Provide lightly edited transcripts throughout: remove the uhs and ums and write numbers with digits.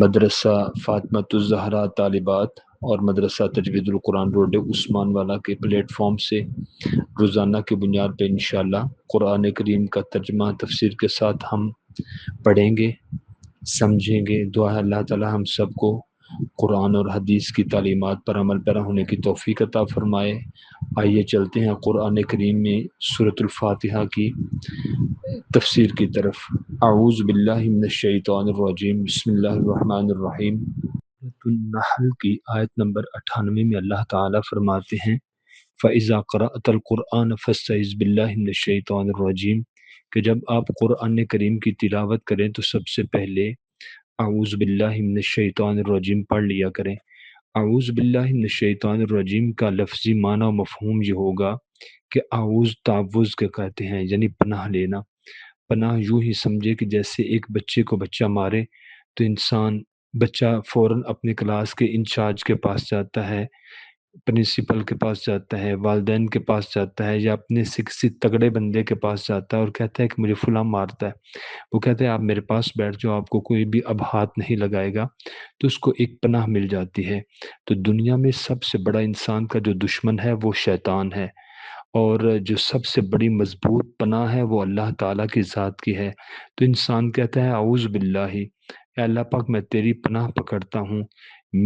مدرسہ فاطمۃ الزہرا طالبات اور مدرسہ تجوید القرآن روڈ عثمان والا کے پلیٹ فارم سے روزانہ کی بنیاد پہ انشاءاللہ قرآن کریم کا ترجمہ تفسیر کے ساتھ ہم پڑھیں گے، سمجھیں گے۔ دعا ہے اللہ تعالی ہم سب کو قرآن اور حدیث کی تعلیمات پر عمل پیرا ہونے کی توفیق عطا فرمائے۔ آئیے چلتے ہیں قرآن کریم میں سورۃ الفاتحہ کی تفسیر کی طرف۔ اعوذ باللہ من الشیطان الرجیم، بسم اللہ الرحمن الرحیم۔ سورۃ النحل کی آیت نمبر 98 میں اللہ تعالیٰ فرماتے ہیں فَإِذَا قَرَأْتَ الْقُرْآنَ فَاسْتَعِذْ بِاللَّهِ مِنَ الشَّيْطَانِ الرَّجِيمِ کہ جب آپ قرآن کریم کی تلاوت کریں تو سب سے پہلے اعوذ باللہ من الشیطان الرجیم پڑھ لیا کریں۔ اعوذ باللہ من الشیطان الرجیم کا لفظی معنی و مفہوم یہ ہوگا کہ اعوذ تعوذ کے کہتے ہیں، یعنی پناہ لینا۔ پناہ یوں ہی سمجھے کہ جیسے ایک بچے کو بچہ مارے تو بچہ فوراً اپنے کلاس کے انچارج کے پاس جاتا ہے، پرنسپل کے پاس جاتا ہے، والدین کے پاس جاتا ہے، یا اپنے سے کسی تگڑے بندے کے پاس جاتا ہے اور کہتا ہے کہ مجھے فلاں مارتا ہے۔ وہ کہتے ہیں آپ میرے پاس بیٹھ جاؤ، آپ کو کوئی بھی اب ہاتھ نہیں لگائے گا، تو اس کو ایک پناہ مل جاتی ہے۔ تو دنیا میں سب سے بڑا انسان کا جو دشمن ہے وہ شیطان ہے، اور جو سب سے بڑی مضبوط پناہ ہے وہ اللہ تعالیٰ کی ذات کی ہے۔ تو انسان کہتا ہے اعوذ باللہ، اے اللہ پاک میں تیری پناہ پکڑتا ہوں۔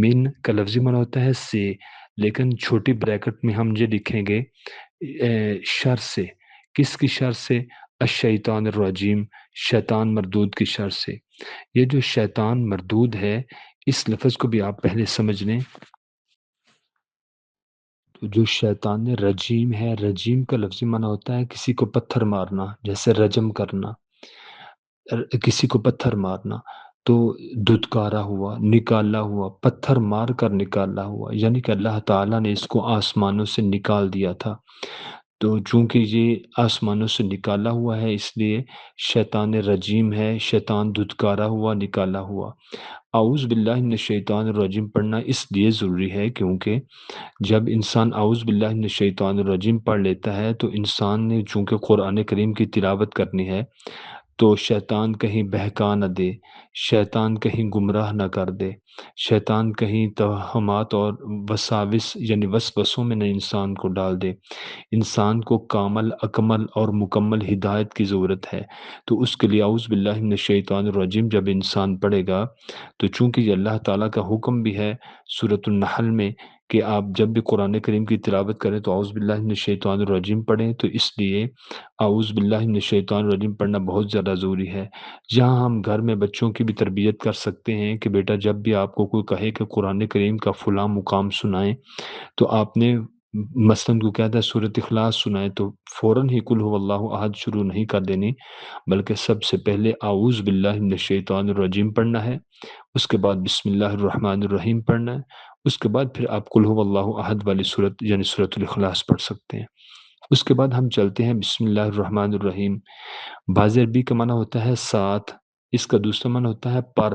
من کا لفظی معنی ہوتا ہے سے، لیکن چھوٹی بریکٹ میں ہم یہ لکھیں گے شر سے۔ کس کی شر سے؟ الشیطان الرجیم، شیطان مردود کی شر سے۔ یہ جو شیطان مردود ہے اس لفظ کو بھی آپ پہلے سمجھ لیں۔ تو جو شیطان رجیم ہے، رجیم کا لفظی معنی ہوتا ہے کسی کو پتھر مارنا، جیسے رجم کرنا، کسی کو پتھر مارنا۔ تو دھتکارا ہوا، نکالا ہوا، پتھر مار کر نکالا ہوا، یعنی کہ اللہ تعالیٰ نے اس کو آسمانوں سے نکال دیا تھا۔ تو چونکہ یہ آسمانوں سے نکالا ہوا ہے اس لیے شیطان رجیم ہے، شیطان دھتکارا ہوا، نکالا ہوا۔ اعوذ باللہ من الشیطان الرجیم پڑھنا اس لیے ضروری ہے کیونکہ جب انسان اعوذ باللہ من الشیطان الرجیم پڑھ لیتا ہے تو انسان نے چونکہ قرآن کریم کی تلاوت کرنی ہے تو شیطان کہیں بہکا نہ دے، شیطان کہیں گمراہ نہ کر دے، شیطان کہیں توہمات اور وساوس یعنی وسوسوں میں نہ انسان کو ڈال دے۔ انسان کو کامل، اکمل اور مکمل ہدایت کی ضرورت ہے، تو اس کے لیے اعوذ باللہ من الشیطان الرجیم جب انسان پڑھے گا تو چونکہ یہ اللہ تعالیٰ کا حکم بھی ہے سورۃ النحل میں کہ آپ جب بھی قرآن کریم کی تلاوت کریں تو اعوذ باللہ من الشیطان الرجیم پڑھیں، تو اس لیے اعوذ باللہ من الشیطان الرجیم پڑھنا بہت زیادہ ضروری ہے۔ جہاں ہم گھر میں بچوں کی بھی تربیت کر سکتے ہیں کہ بیٹا جب بھی آپ کو کوئی کہے کہ قرآن کریم کا فلاں مقام سنائیں تو آپ نے مثلاً کو کہتا ہے سورۃ اخلاص سنائے تو فوراً ہی قل هو اللہ احد شروع نہیں کر دینی، بلکہ سب سے پہلے اعوذ باللہ من الشیطان الرجیم پڑھنا ہے، اس کے بعد بسم اللہ الرحمن الرحیم پڑھنا ہے، اس کے بعد پھر آپ قل هو اللہ احد والی صورت یعنی سورۃ الاخلاص پڑھ سکتے ہیں۔ اس کے بعد ہم چلتے ہیں بسم اللہ الرحمن الرحیم۔ باز عربی کا معنی ہوتا ہے ساتھ، اس کا دوسرا معنی ہوتا ہے پر،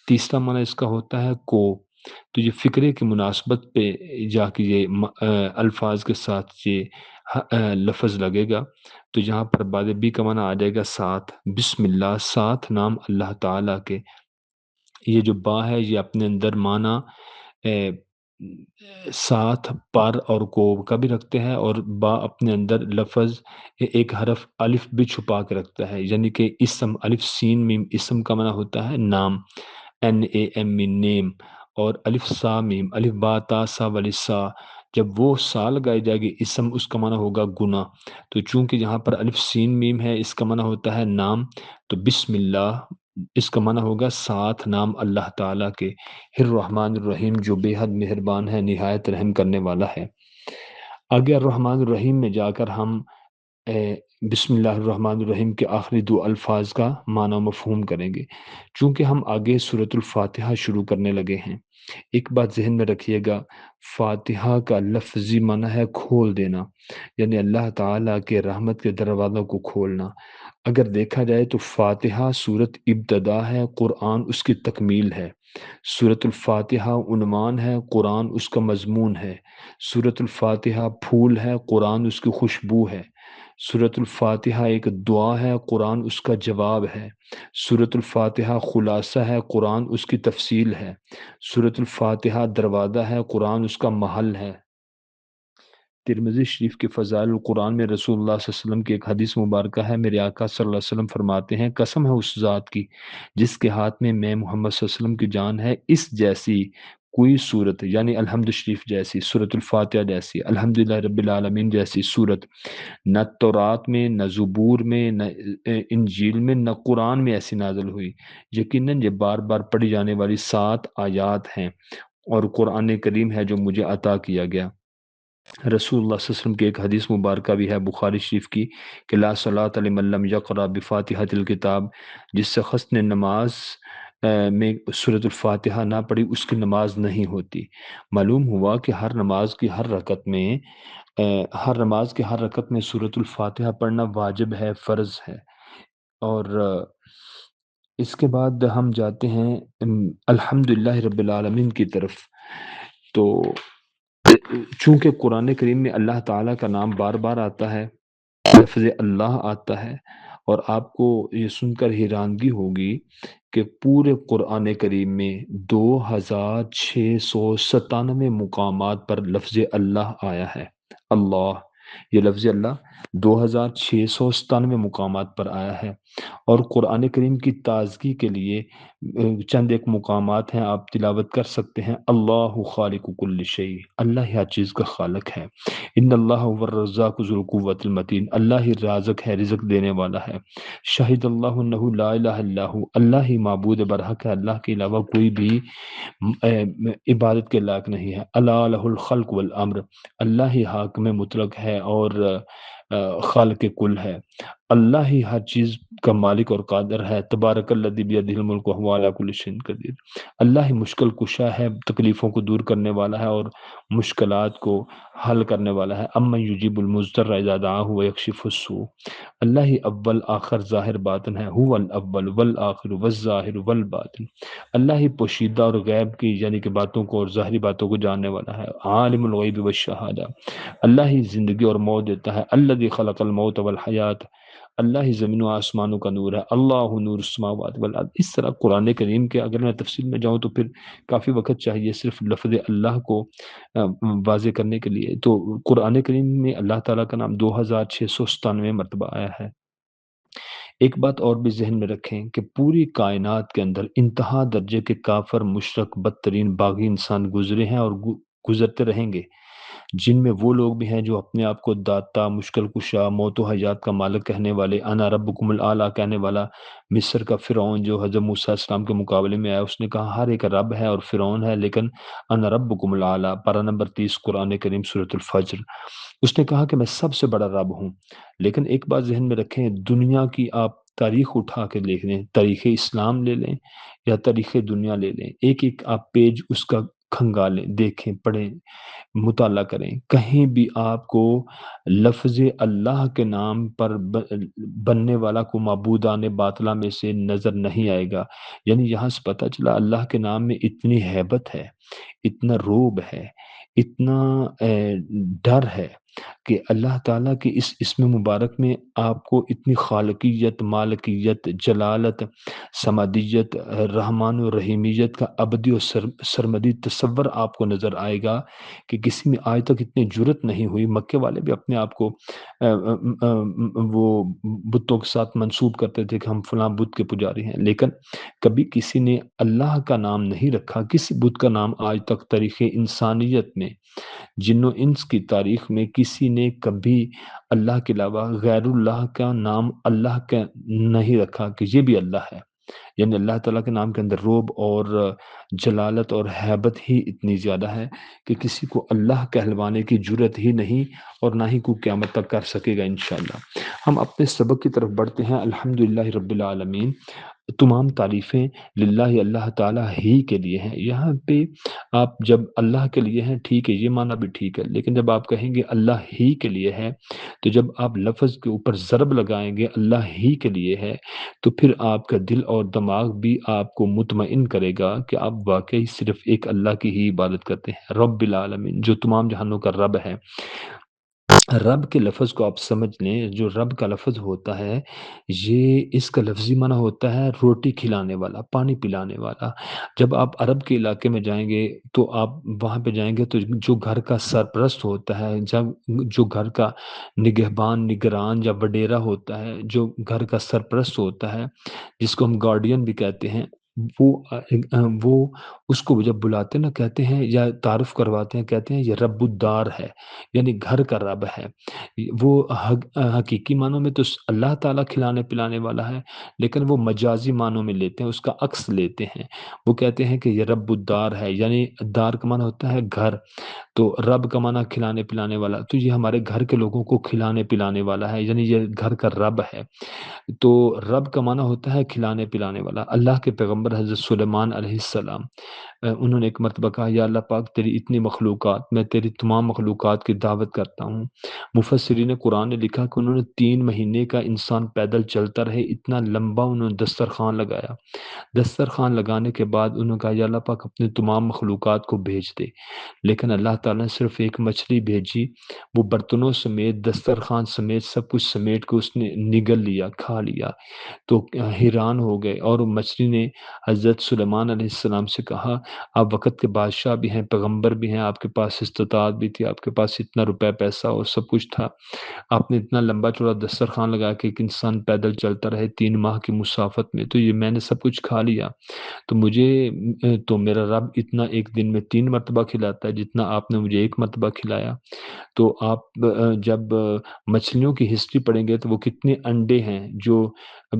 تیسرا معنی اس کا ہوتا ہے کو۔ تو یہ فکرے کی مناسبت پہ جا کے یہ الفاظ کے ساتھ یہ لفظ لگے گا، تو یہاں پر باز عربی کا معنی آ جائے گا ساتھ، بسم اللہ، ساتھ نام اللہ تعالیٰ کے۔ یہ جو با ہے یہ اپنے اندر معنی ساتھ، پر اور کو کا بھی رکھتے ہیں، اور با اپنے اندر لفظ ایک حرف الف بھی چھپا کے رکھتا ہے، یعنی کہ اسم، الف سین میم اسم کا معنی ہوتا ہے نام، NAM نیم، اور الف سا میم، الف با تا سا والی سا، جب وہ سا لگائی جائے گی اسم اس کا معنی ہوگا گناہ۔ تو چونکہ یہاں پر الف سین میم ہے اس کا معنی ہوتا ہے نام، تو بسم اللہ اس کا معنی ہوگا ساتھ نام اللہ تعالیٰ کے، الرحمن الرحیم جو بے حد مہربان ہے، نہایت رحم کرنے والا ہے۔ آگے الرحمن الرحیم میں جا کر ہم بسم اللہ الرحمن الرحیم کے آخری دو الفاظ کا معنی و مفہوم کریں گے۔ چونکہ ہم آگے سورۃ الفاتحہ شروع کرنے لگے ہیں، ایک بات ذہن میں رکھیے گا، فاتحہ کا لفظی معنی ہے کھول دینا، یعنی اللہ تعالیٰ کے رحمت کے دروازوں کو کھولنا۔ اگر دیکھا جائے تو فاتحہ سورت ابتدا ہے، قرآن اس کی تکمیل ہے۔ سورۃ الفاتحہ عنوان ہے، قرآن اس کا مضمون ہے۔ سورۃ الفاتحہ پھول ہے، قرآن اس کی خوشبو ہے۔ سورۃ الفاتحہ ایک دعا ہے، قرآن اس کا جواب ہے۔ سورۃ الفاتحہ خلاصہ ہے، قرآن اس کی تفصیل ہے۔ سورۃ الفاتحہ دروازہ ہے، قرآن اس کا محل ہے۔ ترمذی شریف کے فضائل القرآن میں رسول اللہ صلی اللہ علیہ وسلم کی ایک حدیث مبارکہ ہے۔ میرے آقا صلی اللہ علیہ وسلم فرماتے ہیں، قسم ہے اس ذات کی جس کے ہاتھ میں محمد صلی اللہ علیہ وسلم کی جان ہے، اس جیسی کوئی صورت، یعنی الحمد شریف جیسی، سورۃ الفاتحہ جیسی، الحمدللہ رب العالمین جیسی صورت، نہ تورات میں، نہ زبور میں، نہ انجیل میں، نہ قرآن میں ایسی نازل ہوئی۔ یقیناً یہ بار بار پڑھی جانے والی 7 آیات ہیں اور قرآن کریم ہے جو مجھے عطا کیا گیا۔ رسول اللہ صلی اللہ علیہ وسلم کی ایک حدیث مبارکہ بھی ہے بخاری شریف کی کہ لا صلاۃ لمن لم یقرأ بفاتحۃ الکتاب، جس شخص نے نماز میں سورۃ الفاتحہ نہ پڑھی اس کی نماز نہیں ہوتی۔ معلوم ہوا کہ ہر نماز کی ہر رکعت میں سورۃ الفاتحہ پڑھنا واجب ہے، فرض ہے۔ اور اس کے بعد ہم جاتے ہیں الحمدللہ رب العالمین کی طرف۔ تو چونکہ قرآن کریم میں اللہ تعالیٰ کا نام بار بار آتا ہے، لفظ اللہ آتا ہے، اور آپ کو یہ سن کر حیرانگی ہوگی کہ پورے قرآن کریم میں 2697 مقامات پر لفظ اللہ آیا ہے۔ اللہ، یہ لفظ اللہ 2697 مقامات پر آیا ہے۔ اور قرآن کریم کی تازگی کے لیے چند ایک مقامات ہیں، آپ تلاوت کر سکتے ہیں۔ اللہ خالق کل شیء، اللہ ہی ہر چیز کا خالق ہے۔ ان اللہ هو الرزاق ذو القوۃ المتین، اللہ ہی رازق ہے، رزق دینے والا ہے۔ شہد اللہ انہ لا الہ الا هو، اللہ ہی معبود برحق ہے، اللہ کے علاوہ کوئی بھی عبادت کے لائق نہیں ہے۔ الا لہ الخلق والامر، اللہ ہی حاکم مطلق ہے اور خالق کل ہے۔ اللہ ہی ہر چیز کا مالک اور قادر ہے۔ تبارک الذی بیدہ الملک وہو علی کل شیء قدیر، اللہ ہی مشکل کشا ہے، تکلیفوں کو دور کرنے والا ہے اور مشکلات کو حل کرنے والا ہے۔ امن یجیب المضطر اذا دعاہ ویکشف السوء، اللہ ہی اول آخر ظاہر باطن ہے۔ هو الاول والآخر والظاہر والباطن، اللہ ہی پوشیدہ اور غیب کی یعنی کہ باتوں کو اور ظاہری باتوں کو جاننے والا ہے۔ عالم الغیب والشہادہ، اللہ ہی زندگی اور موت دیتا ہے۔ الذی خلق الموت والحیات، اللہ ہی زمین و آسمانوں کا نور ہے۔ اللہ نور السماوات والارض۔ اس طرح قرآن کریم کے اگر میں تفصیل میں جاؤں تو پھر کافی وقت چاہیے صرف لفظ اللہ کو واضح کرنے کے لیے۔ تو قرآن کریم میں اللہ تعالیٰ کا نام 2697 مرتبہ آیا ہے۔ ایک بات اور بھی ذہن میں رکھیں کہ پوری کائنات کے اندر انتہا درجے کے کافر، مشرک، بدترین باغی انسان گزرے ہیں اور گزرتے رہیں گے، جن میں وہ لوگ بھی ہیں جو اپنے آپ کو داتا، مشکل کشا، موت و حیات کا مالک کہنے والے، انا ربکم الاعلی کہنے والا۔ مصر کا فرعون جو حضرت موسیٰ علیہ السلام کے مقابلے میں آیا، اس نے کہا ہر ایک رب ہے اور فرعون ہے، لیکن انا ربکم الاعلی، پارہ نمبر 30 قرآن کریم سورۃ الفجر۔ اس نے کہا کہ میں سب سے بڑا رب ہوں۔ لیکن ایک بات ذہن میں رکھیں، دنیا کی آپ تاریخ اٹھا کے دیکھ لیں، تاریخ اسلام لے لیں یا تاریخ دنیا لے لیں، ایک ایک آپ پیج اس کا کھنگالیں، دیکھیں، پڑھیں، مطالعہ کریں، کہیں بھی آپ کو لفظ اللہ کے نام پر بننے والا کو معبودان باطلہ میں سے نظر نہیں آئے گا۔ یعنی یہاں سے پتہ چلا اللہ کے نام میں اتنی ہیبت ہے، اتنا روب ہے، اتنا ڈر ہے کہ اللہ تعالیٰ کے اس اسم مبارک میں آپ کو اتنی خالقیت، مالکیت، جلالت، سمادیت، رحمان و رحیمیت کا ابدی و سرمدی تصور آپ کو نظر آئے گا کہ کسی میں آج تک اتنی جرت نہیں ہوئی۔ مکے والے بھی اپنے آپ کو وہ بتوں کے ساتھ منسوب کرتے تھے کہ ہم فلاں بت کے پجاری ہیں، لیکن کبھی کسی نے اللہ کا نام نہیں رکھا، کسی بت کا نام آج تک تاریخ انسانیت میں، جن و انس کی تاریخ میں کسی نے کبھی اللہ کے علاوہ غیر اللہ کا نام اللہ کا نہیں رکھا کہ یہ بھی اللہ ہے۔ یعنی اللہ تعالیٰ کے نام کے اندر روب اور جلالت اور ہیبت ہی اتنی زیادہ ہے کہ کسی کو اللہ کہلوانے کی جرت ہی نہیں، اور نہ ہی کوئی قیامت تک کر سکے گا انشاءاللہ۔ ہم اپنے سبق کی طرف بڑھتے ہیں۔ الحمدللہ رب العالمین، تمام تعریفیں للہ اللہ تعالیٰ ہی کے لیے ہیں۔ یہاں پہ آپ جب اللہ کے لیے ہیں ٹھیک ہے، یہ معنی بھی ٹھیک ہے، لیکن جب آپ کہیں گے اللہ ہی کے لیے ہے، تو جب آپ لفظ کے اوپر ضرب لگائیں گے اللہ ہی کے لیے ہے، تو پھر آپ کا دل اور دماغ بھی آپ کو مطمئن کرے گا کہ آپ واقعی صرف ایک اللہ کی ہی عبادت کرتے ہیں، رب العالمین، جو تمام جہانوں کا رب ہے۔ رب کے لفظ کو آپ سمجھ لیں، جو رب کا لفظ ہوتا ہے، یہ اس کا لفظی معنی ہوتا ہے روٹی کھلانے والا، پانی پلانے والا۔ جب آپ عرب کے علاقے میں جائیں گے تو آپ وہاں پہ جائیں گے تو جو گھر کا سرپرست ہوتا ہے، جب جو گھر کا نگہبان، نگران یا وڈیرا ہوتا ہے، جو گھر کا سرپرست ہوتا ہے، جس کو ہم گارڈین بھی کہتے ہیں، وہ وہ اس کو جب بلاتے ہیں نا، کہتے ہیں یا تعارف کرواتے ہیں، کہتے ہیں یہ رب الدار ہے، یعنی گھر کا رب ہے۔ وہ حقیقی معنوں میں تو اللہ تعالیٰ کھلانے پلانے والا ہے، لیکن وہ مجازی معنوں میں لیتے ہیں، اس کا عکس لیتے ہیں۔ وہ کہتے ہیں کہ یہ رب الدار ہے، یعنی دار کا معنی ہوتا ہے گھر، تو رب کا معنی کھلانے پلانے والا، تو یہ ہمارے گھر کے لوگوں کو کھلانے پلانے والا ہے، یعنی یہ گھر کا رب ہے۔ تو رب کا معنی ہوتا ہے کھلانے پلانے والا۔ اللہ کے پیغمبر حضرت سلیمان علیہ السلام، انہوں نے ایک مرتبہ کہا، یا اللہ پاک تیری اتنی مخلوقات، میں تیری تمام مخلوقات کی دعوت کرتا ہوں۔ مفسرین قرآن نے لکھا کہ انہوں نے 3 مہینے کا انسان پیدل چلتا رہے، اتنا لمبا انہوں نے دسترخوان لگایا۔ دسترخوان لگانے کے بعد انہوں نے کہا، یا اللہ پاک اپنے تمام مخلوقات کو بھیج دے، لیکن اللہ تعالیٰ نے صرف ایک مچھلی بھیجی، وہ برتنوں سمیت، دسترخوان سمیت، سب کچھ سمیٹ کے اس نے نگل لیا، کھا لیا۔ تو حیران ہو گئے، اور مچھلی نے حضرت سلیمان علیہ السلام سے کہا، آپ وقت کے بادشاہ بھی ہیں، پیغمبر بھی ہیں، آپ کے پاس استطاعت بھی تھی، آپ کے پاس اتنا روپے پیسہ اور سب کچھ تھا، آپ نے اتنا لمبا چوڑا دسترخوان لگا کے ایک انسان پیدل چلتا رہے 3 ماہ کی مسافت میں، تو یہ میں نے سب کچھ کھا لیا، تو مجھے تو میرا رب اتنا ایک دن میں 3 مرتبہ کھلاتا ہے جتنا آپ نے مجھے ایک مرتبہ کھلایا۔ تو آپ جب مچھلیوں کی ہسٹری پڑھیں گے تو وہ کتنے انڈے ہیں جو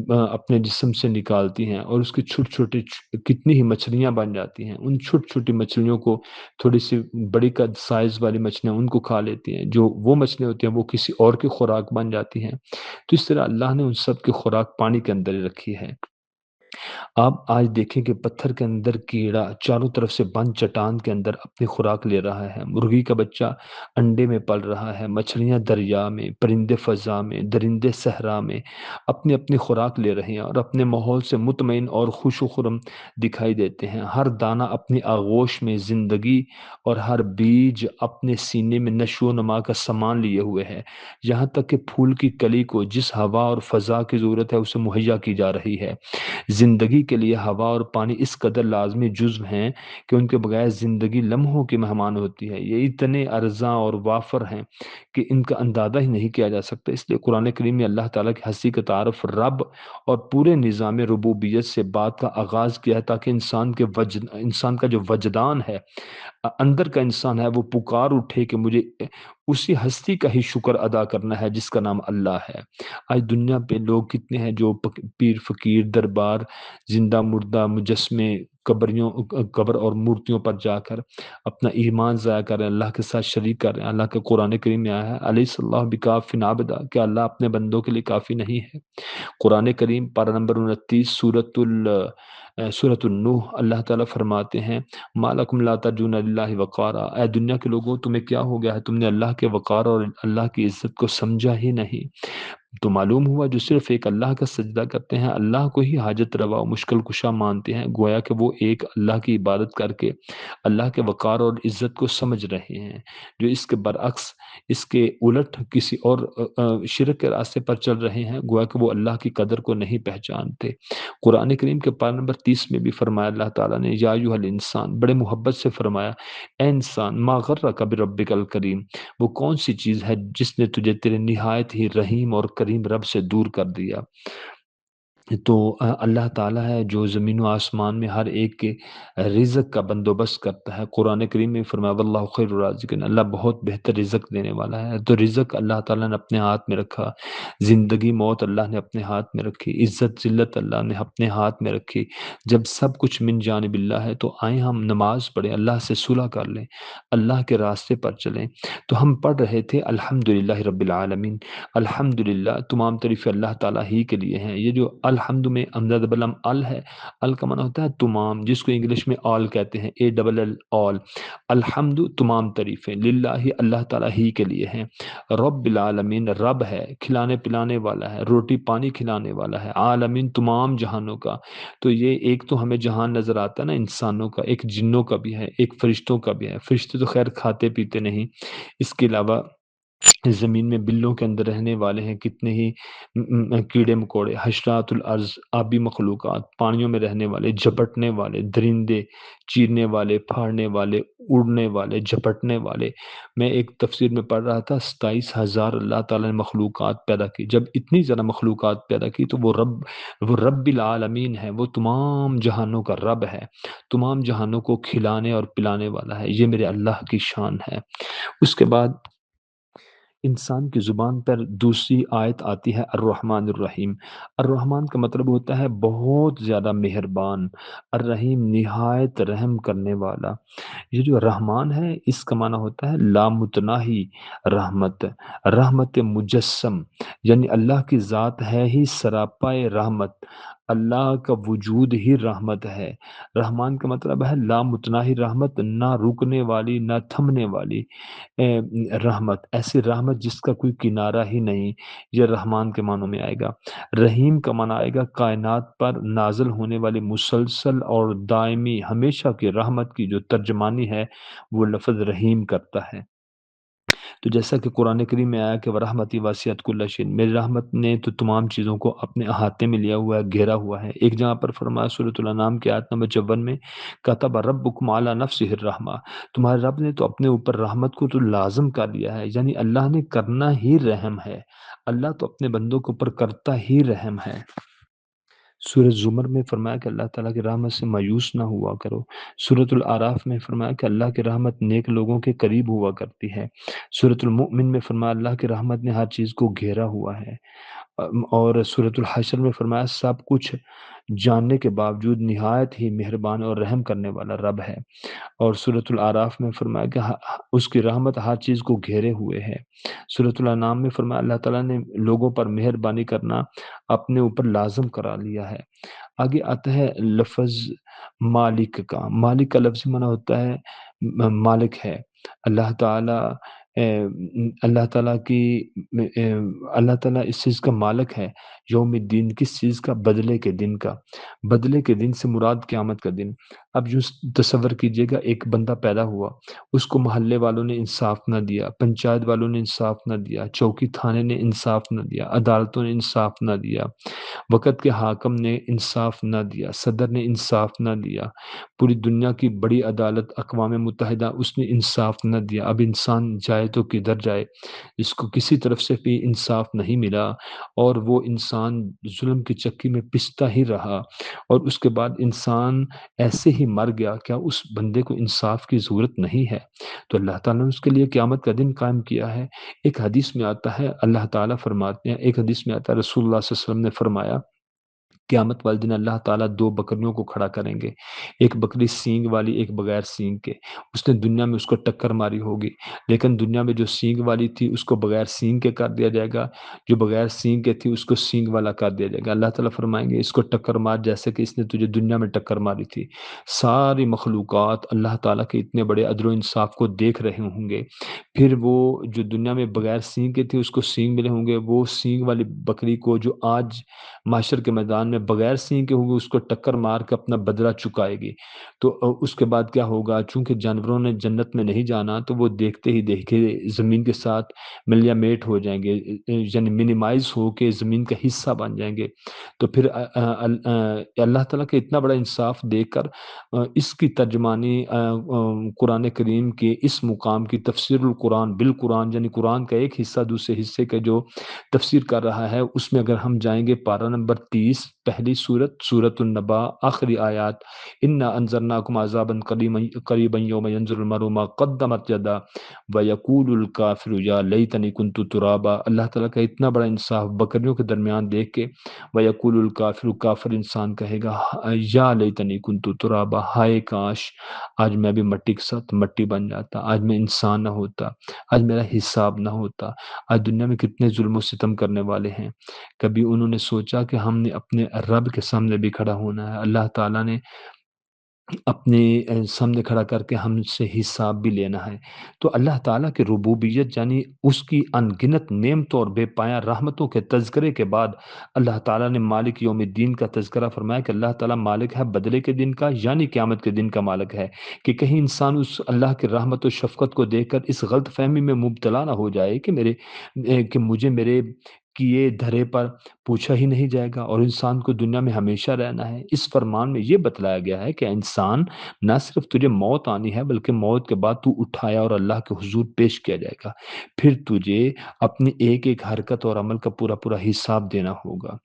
اپنے جسم سے نکالتی ہیں، اور اس کے چھوٹے چھوٹے کتنی ہی مچھلیاں بن جاتی ہیں، ان چھوٹی چھوٹی مچھلیوں کو تھوڑی سی بڑی کا سائز والی مچھلیاں ان کو کھا لیتی ہیں، جو وہ مچھلیاں ہوتی ہیں وہ کسی اور کی خوراک بن جاتی ہیں۔ تو اس طرح اللہ نے ان سب کی خوراک پانی کے اندر ہی رکھی ہے۔ آپ آج دیکھیں کہ پتھر کے اندر کیڑا چاروں طرف سے بند چٹان کے اندر اپنی خوراک لے رہا ہے، مرغی کا بچہ انڈے میں پل رہا ہے، مچھلیاں دریا میں، پرندے فضا میں، درندے صحرا میں اپنی اپنی خوراک لے رہے ہیں، اور اپنے ماحول سے مطمئن اور خوش و خرم دکھائی دیتے ہیں۔ ہر دانہ اپنی آغوش میں زندگی، اور ہر بیج اپنے سینے میں نشو و نما کا سامان لیے ہوئے ہے، یہاں تک کہ پھول کی کلی کو جس ہوا اور فضا کی ضرورت ہے اسے مہیا کی جا رہی ہے۔ زندگی کے لیے ہوا اور پانی اس قدر لازمی جزو ہیں کہ ان کے بغیر زندگی لمحوں کی مہمان ہوتی ہے۔ یہ اتنے ارزاں اور وافر ہیں کہ ان کا اندازہ ہی نہیں کیا جا سکتا۔ اس لیے قرآن کریم میں اللہ تعالیٰ کی ہستی کا تعارف رب اور پورے نظام ربوبیت سے بات کا آغاز کیا ہے، تاکہ انسان کا جو وجدان ہے، اندر کا انسان ہے، وہ پکار اٹھے کہ مجھے اسی ہستی کا ہی شکر ادا کرنا ہے جس کا نام اللہ ہے۔ آج دنیا پہ لوگ کتنے ہیں جو پیر فقیر دربار، زندہ مردہ مجسمے، قبر اور مورتیوں پر جا کر اپنا ایمان ضائع کر رہے ہیں، اللہ کے ساتھ شریک کر رہے ہیں۔ اللہ کے قرآن کریم میں آیا ہے، علیہ اللہ بکاف عبدا، کہ اللہ اپنے بندوں کے لیے کافی نہیں ہے۔ قرآن کریم پارہ نمبر 29 سورۃ النوح، اللہ تعالیٰ فرماتے ہیں، مالکم لا ترجون للہ وقارا، اے دنیا کے لوگوں تمہیں کیا ہو گیا ہے، تم نے اللہ کے وقار اور اللہ کی عزت کو سمجھا ہی نہیں۔ تو معلوم ہوا جو صرف ایک اللہ کا سجدہ کرتے ہیں، اللہ کو ہی حاجت روا و مشکل کشا مانتے ہیں، گویا کہ وہ ایک اللہ کی عبادت کر کے اللہ کے وقار اور عزت کو سمجھ رہے ہیں۔ جو اس کے برعکس، اس کے الٹ کسی اور شرک کے راستے پر چل رہے ہیں، گویا کہ وہ اللہ کی قدر کو نہیں پہچانتے۔ قرآن کریم کے پارہ نمبر 30 میں بھی فرمایا اللہ تعالیٰ نے، یا ایھا الانسان، بڑے محبت سے فرمایا، اے انسان، ما غرک بربک الکریم، وہ کون سی چیز ہے جس نے تجھے تیرے نہایت ہی رحیم اور کریم رب سے دور کر دیا۔ تو اللہ تعالیٰ ہے جو زمین و آسمان میں ہر ایک کے رزق کا بندوبست کرتا ہے۔ قرآن کریم میں فرمایا، واللہ خیر الرازقین، اللہ بہت بہتر رزق دینے والا ہے۔ تو رزق اللہ تعالیٰ نے اپنے ہاتھ میں رکھا، زندگی موت اللہ نے اپنے ہاتھ میں رکھی، عزت ذلت اللہ نے اپنے ہاتھ میں رکھی۔ جب سب کچھ من جانب اللہ ہے تو آئیں ہم نماز پڑھیں، اللہ سے صلح کر لیں، اللہ کے راستے پر چلیں۔ تو ہم پڑھ رہے تھے الحمدللہ رب العالمین، الحمدللہ تمام تعریف اللہ تعالیٰ ہی کے لیے ہیں۔ یہ جو الحمد میں امزد بلم ال ہے، ال کا معنی ہوتا ہے تمام، جس کو انگلش میں آل کہتے ہیں، اے ڈبل ایل آل۔ الحمد تمام تعریفیں، للہ اللہ تعالیٰ ہی کے لیے ہیں۔ رب العالمین، رب ہے، کھلانے پلانے والا ہے، روٹی پانی کھلانے والا ہے، عالمین تمام جہانوں کا۔ تو یہ ایک تو ہمیں جہان نظر آتا ہے نا انسانوں کا، ایک جنوں کا بھی ہے، ایک فرشتوں کا بھی ہے۔ فرشتے تو خیر کھاتے پیتے نہیں، اس کے علاوہ زمین میں بلوں کے اندر رہنے والے ہیں، کتنے ہی کیڑے مکوڑے، حشرات الارض، آبی مخلوقات، پانیوں میں رہنے والے، جھپٹنے والے، درندے، چیرنے والے، پھاڑنے والے، اڑنے والے، جھپٹنے والے۔ میں ایک تفسیر میں پڑھ رہا تھا 27,000 اللہ تعالیٰ نے مخلوقات پیدا کی۔ جب اتنی زیادہ مخلوقات پیدا کی تو وہ رب العالمین ہے، وہ تمام جہانوں کا رب ہے، تمام جہانوں کو کھلانے اور پلانے والا ہے۔ یہ میرے اللہ کی شان ہے۔ اس کے بعد انسان کی زبان پر دوسری آیت آتی ہے الرحمن الرحیم۔ الرحمن کا مطلب ہوتا ہے بہت زیادہ مہربان، الرحیم نہایت رحم کرنے والا۔ یہ جو رحمان ہے اس کا معنی ہوتا ہے لامتناہی رحمت، رحمت مجسم، یعنی اللہ کی ذات ہے ہی سراپائے رحمت، اللہ کا وجود ہی رحمت ہے۔ رحمان کا مطلب ہے لامتناہی رحمت، نہ رکنے والی نہ تھمنے والی رحمت، ایسی رحمت جس کا کوئی کنارہ ہی نہیں، یہ رحمان کے معنوں میں آئے گا۔ رحیم کا معنی آئے گا کائنات پر نازل ہونے والی مسلسل اور دائمی ہمیشہ کی رحمت کی جو ترجمانی ہے وہ لفظ رحیم کرتا ہے۔ تو جیسا کہ قرآن کریم میں آیا کہ ورحمتی واسعت کل شیء، میری رحمت نے تو تمام چیزوں کو اپنے احاطے میں لیا ہوا ہے، گھیرا ہوا ہے۔ ایک جگہ پر فرمایا سورۃ الانعام کی آیت نمبر 54 میں کتب ربکم علی نفسہ الرحمہ، تمہارے رب نے تو اپنے اوپر رحمت کو تو لازم کر لیا ہے، یعنی اللہ نے کرنا ہی رحم ہے، اللہ تو اپنے بندوں کے اوپر کرتا ہی رحم ہے۔ سورہ زمر میں فرمایا کہ اللہ تعالیٰ کی رحمت سے مایوس نہ ہوا کرو۔ سورۃ الاعراف میں فرمایا کہ اللہ کی رحمت نیک لوگوں کے قریب ہوا کرتی ہے۔ سورۃ المؤمن میں فرمایا اللہ کی رحمت نے ہر چیز کو گھیرا ہوا ہے۔ اور سورۃ الحشر میں فرمایا سب کچھ جاننے کے باوجود نہایت ہی مہربان اور رحم کرنے والا رب ہے۔ اور سورۃ الاعراف میں فرمایا کہ اس کی رحمت ہر چیز کو گھیرے ہوئے ہے۔ سورۃ الانعام میں فرمایا اللہ تعالیٰ نے لوگوں پر مہربانی کرنا اپنے اوپر لازم کرا لیا ہے۔ آگے آتا ہے لفظ مالک کا۔ مالک کا لفظ معنی ہوتا ہے مالک ہے۔ اللہ تعالیٰ اللہ تعالیٰ کی اللہ تعالیٰ اس چیز کا مالک ہے، یوم الدین، کس چیز کا؟ بدلے کے دن کا۔ بدلے کے دن سے مراد قیامت کا دن۔ اب جو تصور کیجئے گا ایک بندہ پیدا ہوا، اس کو محلے والوں نے انصاف نہ دیا، پنچایت والوں نے انصاف نہ دیا، چوکی تھانے نے انصاف نہ دیا، عدالتوں نے انصاف نہ دیا، وقت کے حاکم نے انصاف نہ دیا، صدر نے انصاف نہ دیا، پوری دنیا کی بڑی عدالت اقوام متحدہ اس نے انصاف نہ دیا۔ اب انسان جائے تو کدھر جائے؟ اس کو کسی طرف سے بھی انصاف نہیں ملا اور وہ انسان ظلم کی چکی میں پستا ہی رہا، اور اس کے بعد انسان ایسے ہی مر گیا۔ کیا اس بندے کو انصاف کی ضرورت نہیں ہے؟ تو اللہ تعالیٰ نے اس کے لیے قیامت کا دن قائم کیا ہے۔ ایک حدیث میں آتا ہے اللہ تعالیٰ فرماتے ہیں، ایک حدیث میں آتا ہے رسول اللہ صلی اللہ علیہ وسلم نے فرمایا قیامت والے دن اللہ تعالیٰ دو بکریوں کو کھڑا کریں گے، ایک بکری سینگ والی، ایک بغیر سینگ کے۔ اس نے دنیا میں اس کو ٹکر ماری ہوگی، لیکن دنیا میں جو سینگ والی تھی اس کو بغیر سینگ کے کر دیا جائے گا، جو بغیر سینگ کے تھی اس کو سینگ والا کر دیا جائے گا۔ اللہ تعالیٰ فرمائیں گے اس کو ٹکر مار جیسے کہ اس نے تجھے دنیا میں ٹکر ماری تھی۔ ساری مخلوقات اللہ تعالیٰ کے اتنے بڑے عدل و انصاف کو دیکھ رہے ہوں گے، پھر وہ جو دنیا میں بغیر سینگ کے تھی اس کو سینگ ملے ہوں گے، وہ سینگ والی بکری کو جو آج معاشر کے میدان میں بغیر سینگ کے ہوگی اس کو ٹکر مار کے اپنا بدلہ چکائے گی۔ تو اس کے بعد کیا ہوگا؟ چونکہ جانوروں نے جنت میں نہیں جانا تو وہ دیکھتے ہی دیکھے زمین کے ساتھ ملیا میٹ ہو جائیں گے، یعنی منیمائز ہو کے زمین کا حصہ بن جائیں گے۔ تو پھر اللہ تعالیٰ کا اتنا بڑا انصاف دیکھ کر اس کی ترجمانی قرآن کریم کے اس مقام کی تفسیر القرآن بالقرآن، یعنی قرآن کا ایک حصہ دوسرے حصے کے جو تفسیر کر رہا ہے، اس میں اگر ہم جائیں گے پارہ نمبر 30 پہلی سورت، سورۃ النبا، آخری آیات، انا انذرناکم عذابا قریبا یوم ینظر المرء ما قدمت یدا ویقول الکافر یا لیتنی کنت ترابا۔ اللہ تعالیٰ کا اتنا بڑا انصاف بکریوں کے درمیان دیکھ کے ویقول الکافر، کافر انسان کہے گا یا لیتنی کنت ترابا، ہائے کاش آج میں بھی مٹی کے ساتھ مٹی بن جاتا، آج میں انسان نہ ہوتا، آج میرا حساب نہ ہوتا۔ آج دنیا میں کتنے ظلم و ستم کرنے والے ہیں، کبھی انہوں نے سوچا کہ ہم نے اپنے رب کے سامنے بھی کھڑا ہونا ہے؟ اللہ تعالیٰ نے اپنے سامنے کھڑا کر کے ہم سے حساب بھی لینا ہے۔ تو اللہ تعالیٰ کی ربوبیت یعنی اس کی انگنت نعمتوں اور بے پایہ رحمتوں کے تذکرے کے بعد اللہ تعالیٰ نے مالک یوم الدین کا تذکرہ فرمایا کہ اللہ تعالیٰ مالک ہے بدلے کے دن کا، یعنی قیامت کے دن کا مالک ہے، کہ کہیں انسان اس اللہ کی رحمت و شفقت کو دیکھ کر اس غلط فہمی میں مبتلا نہ ہو جائے کہ کہ مجھے میرے کیے دھرے پر پوچھا ہی نہیں جائے گا اور انسان کو دنیا میں ہمیشہ رہنا ہے۔ اس فرمان میں یہ بتلایا گیا ہے کہ انسان نہ صرف تجھے موت آنی ہے بلکہ موت کے بعد تو اٹھایا اور اللہ کے حضور پیش کیا جائے گا۔ پھر تجھے اپنی ایک ایک حرکت اور عمل کا پورا پورا حساب دینا ہوگا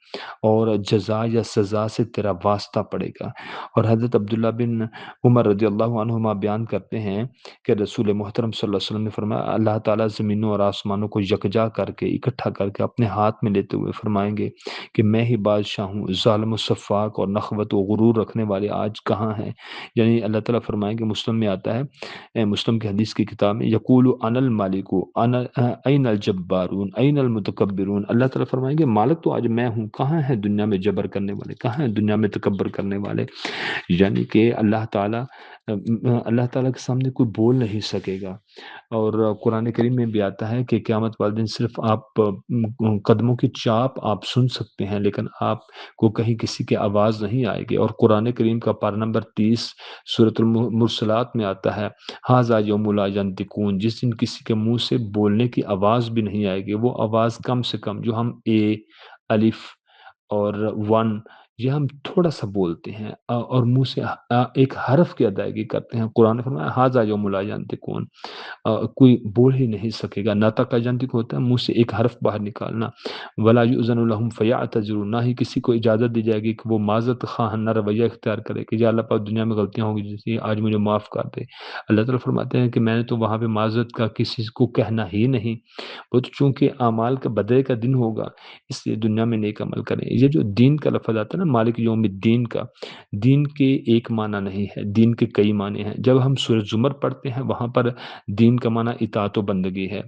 اور جزا یا سزا سے تیرا واسطہ پڑے گا۔ اور حضرت عبداللہ بن عمر رضی اللہ عنہما بیان کرتے ہیں کہ رسول محترم صلی اللہ علیہ وسلم نے فرمایا اللہ تعالیٰ زمینوں اور آسمانوں کو یکجا کر کے اکٹھا کر کے اپنے ہاتھ میں لیتے ہوئے فرمائیں گے کہ میں ہی بادشاہ ہوں، ظالم و سفاک اور نخوت و غرور رکھنے والے آج کہاں ہیں؟ یعنی اللہ تعالیٰ فرمائیں گے، مسلم میں آتا ہے، مسلم کی حدیث کی کتاب میں، یقول انا المالک انا این الجبارون این المتکبرون، اللہ تعالیٰ فرمائیں گے مالک تو آج میں ہوں، کہاں ہے دنیا میں جبر کرنے والے، کہاں ہے دنیا میں تکبر کرنے والے؟ یعنی کہ اللہ تعالیٰ کے سامنے کوئی بول نہیں سکے گا۔ اور قرآن کریم میں بھی آتا ہے کہ قیامت والے دن صرف آپ قدموں کی چاپ آپ سن سکتے ہیں لیکن آپ کو کہیں کسی کی آواز نہیں آئے گی۔ اور قرآن کریم کا پارہ نمبر 30 سورۃ المرسلات میں آتا ہے ھذا یوم لا ینطقون، جس دن کسی کے منہ سے بولنے کی آواز بھی نہیں آئے گی، وہ آواز کم سے کم جو ہم اے، الف اور ون یہ ہم تھوڑا سا بولتے ہیں اور منہ سے ایک حرف کی ادائیگی کرتے ہیں۔ قرآن نے فرمایا ھذا یوم لا ینطقون، کوئی بول ہی نہیں سکے گا۔ ناطق ینطق ہوتا ہے منہ سے ایک حرف باہر نکالنا۔ ولا یؤذن لهم فیعتذرون، نہ ہی کسی کو اجازت دی جائے گی کہ وہ معذرت خواہانہ رویہ اختیار کرے کہ یا اللہ پاک دنیا میں غلطیاں ہوں گی جیسے آج مجھے معاف کر دے۔ اللہ تعالیٰ فرماتے ہیں کہ میں نے تو وہاں پہ معذرت کا کسی کو کہنا ہی نہیں، وہ تو چونکہ اعمال کا بدلے کا دن ہوگا اس لیے دنیا میں نیک عمل کریں۔ یہ جو دین کا لفظ آتا ہے نا مالک یوم الدین کا، دین کے ایک معنی نہیں ہے، دین کے کئی معنی ہیں۔ جب ہم سورۃ زمر پڑھتے ہیں وہاں پر دین کا معنی اطاعت و بندگی ہے۔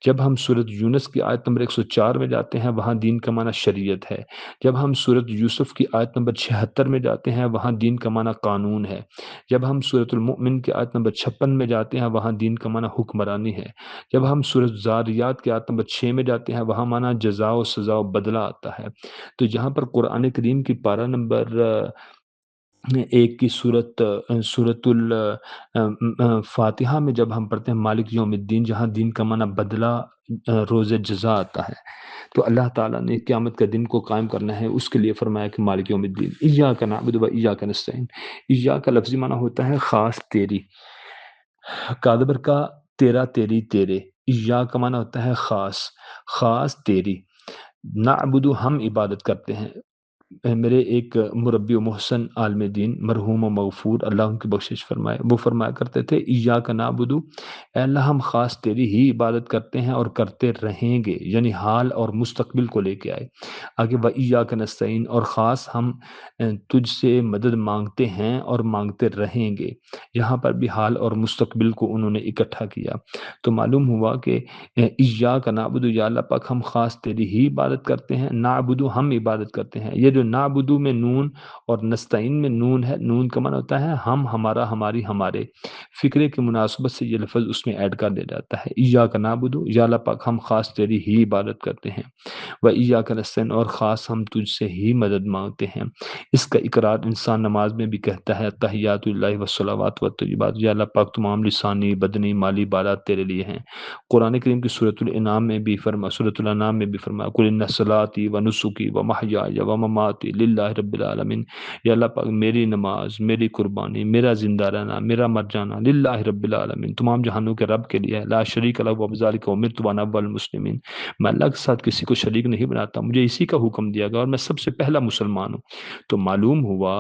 جب ہم سورۃ یونس کی آیت نمبر 104 میں جاتے ہیں وہاں دین کا معنی شریعت ہے۔ جب ہم سورۃ یوسف کی آیت نمبر 76 میں جاتے ہیں وہاں دین کا معنی قانون ہے۔ جب ہم سورۃ المؤمن کی آیت نمبر 56 میں جاتے ہیں وہاں دین کا معنی حکمرانی ہے۔ جب ہم سورۃ زاریات کی آیت نمبر 6 میں جاتے ہیں وہاں معنی جزا و سزا و بدلہ آتا ہے۔ تو جہاں پر قرآن کریم کی پارہ نمبر ایک کی سورۃ الفاتحہ میں جب ہم پڑھتے ہیں مالک یوم الدین، جہاں دین کا معنی بدلہ روز جزا آتا ہے، تو اللہ تعالیٰ نے قیامت کے دن کو قائم کرنا ہے، اس کے لیے فرمایا کہ مالک یوم الدین ایاک نعبد و ایاک نستعین۔ ایاک کا لفظی معنی ہوتا ہے خاص تیری، کادبر کا تیرا تیری تیرے، ایاک کا معنی ہوتا ہے خاص، خاص تیری، نعبد ہم عبادت کرتے ہیں۔ میرے ایک مربی و محسن عالم دین مرحوم و مغفور اللہ ان کی بخشش فرمائے، وہ فرمایا کرتے تھے ایاک نعبد، اے اللہ ہم خاص تیری ہی عبادت کرتے ہیں اور کرتے رہیں گے، یعنی حال اور مستقبل کو لے کے آئے آگے، و ایاک نستعین، اور خاص ہم تجھ سے مدد مانگتے ہیں اور مانگتے رہیں گے۔ یہاں پر بھی حال اور مستقبل کو انہوں نے اکٹھا کیا تو معلوم ہوا کہ ایاک نعبد، یا اللہ پاک ہم خاص تیری ہی عبادت کرتے ہیں، نعبد ہم عبادت کرتے ہیں۔ یہ جو نعبد میں نون اور نستعین میں نون ہے، نون کا معنی ہوتا ہے ہم، ہمارا، ہماری، ہمارے، فکرے کی مناسبت سے یہ لفظ اس میں ایڈ کر دیا جاتا ہے۔ ایاک نعبد، یا اللہ پاک ہم خاص تیری ہی عبادت کرتے ہیں، و ایاک نستعین، اور خاص ہم تجھ سے ہی مدد مانگتے ہیں۔ اس کا اقرار انسان نماز میں بھی کہتا ہے تحیات اللہ والصلوات والطیبات، یا اللہ پاک تمام لسانی بدنی مالی بالات تیرے لیے ہیں۔ قرآن کریم کی سورۃ الانعام میں بھی فرمایا قل ان صلاتی و نسکی و محیای و مماتی للہ رب العالمین، یا اللہ پاک میری نماز، میری قربانی، میرا زندہ رہنا، میرا مر جانا للہ رب العالمین تمام جہانوں کے رب کے لیے ہے، لا شریک لہ وبذالک امرت وانا اول المسلمین، میں اللہ کے ساتھ کسی کو شریک نہیں بناتا، مجھے اسی کا حکم دیا گیا اور میں سب سے پہلا مسلمان ہوں۔ تو معلوم ہوا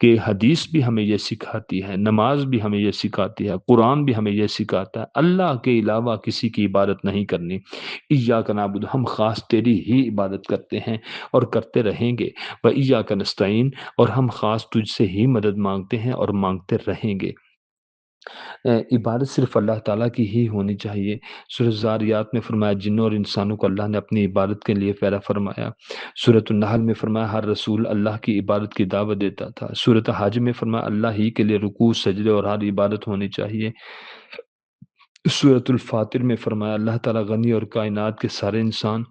کہ حدیث بھی ہمیں یہ سکھاتی ہے، نماز بھی ہمیں یہ سکھاتی ہے، قرآن بھی ہمیں یہ سکھاتا ہے اللہ کے علاوہ کسی کی عبادت نہیں کرنی۔ ایاک نعبد، ہم خاص تیری ہی عبادت کرتے ہیں اور کرتے رہیں گے، و ایاک نستعین، اور ہم خاص تجھ سے ہی مدد مانگتے ہیں اور مانگتے رہیں گے۔ عبادت صرف اللہ تعالیٰ کی ہی ہونی چاہیے۔ سورۃ الذاریات میں فرمایا جنوں اور انسانوں کو اللہ نے اپنی عبادت کے لیے پیدا فرمایا۔ سورۃ النحل میں فرمایا ہر رسول اللہ کی عبادت کی دعوت دیتا تھا۔ سورۃ حج میں فرمایا اللہ ہی کے لیے رکوع، سجدے اور ہر عبادت ہونی چاہیے۔ سورۃ الفاتر میں فرمایا اللہ تعالیٰ غنی اور کائنات کے سارے انسان